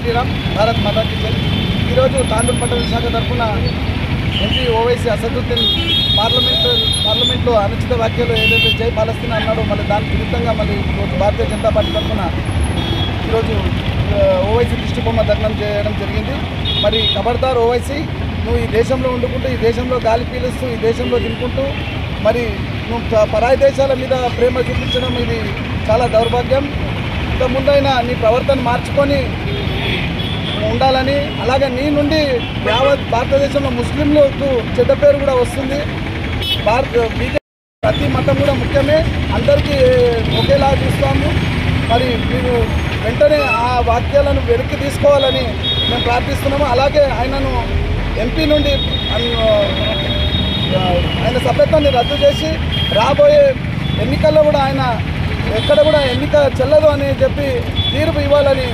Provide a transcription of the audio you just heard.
శ్రీరామ్, భారత్ మాతా key జై. ఈరోజు తాండూరు పట్టణ శాఖ తరఫున ఎంపీ ఓవైసీ అసదుద్దీన్ పార్లమెంట్లో అనుచిత వ్యాఖ్యలు ఏదైతే జై పాలస్తీనా అన్నాడో మళ్ళీ దానికి విరుద్ధంగా మళ్ళీ ఈరోజు భారతీయ జనతా పార్టీ తరఫున ఈరోజు ఓవైసీ దిష్టిబొమ్మ దగ్నం చేయడం జరిగింది. మరి ఖబర్దార్ ఓవైసీ, నువ్వు ఈ దేశంలో వండుకుంటూ, ఈ దేశంలో గాలి పీలుస్తూ, ఈ దేశంలో తినుకుంటూ మరి నువ్వు పరాయి దేశాల మీద ప్రేమ చూపించడం ఇది చాలా దౌర్భాగ్యం. ఇంత ముందైనా నీ ప్రవర్తన మార్చుకొని ఉండాలని, అలాగే నీ నుండి యావత్ భారతదేశంలో ముస్లింలకు చెడ్డ పేరు కూడా వస్తుంది. ప్రతి మతం కూడా ముఖ్యమే, అందరికీ ఒకేలా చూస్తాము. మరి మీరు వెంటనే ఆ వాక్యాలను వెనక్కి తీసుకోవాలని మేము ప్రార్థిస్తున్నాము. అలాగే ఆయనను ఎంపీ నుండి ఆయన సభ్యత్వాన్ని రద్దు చేసి రాబోయే ఎన్నికల్లో కూడా ఆయన ఎక్కడ కూడా ఎన్నిక చెల్లదు అని చెప్పి తీర్పు ఇవ్వాలని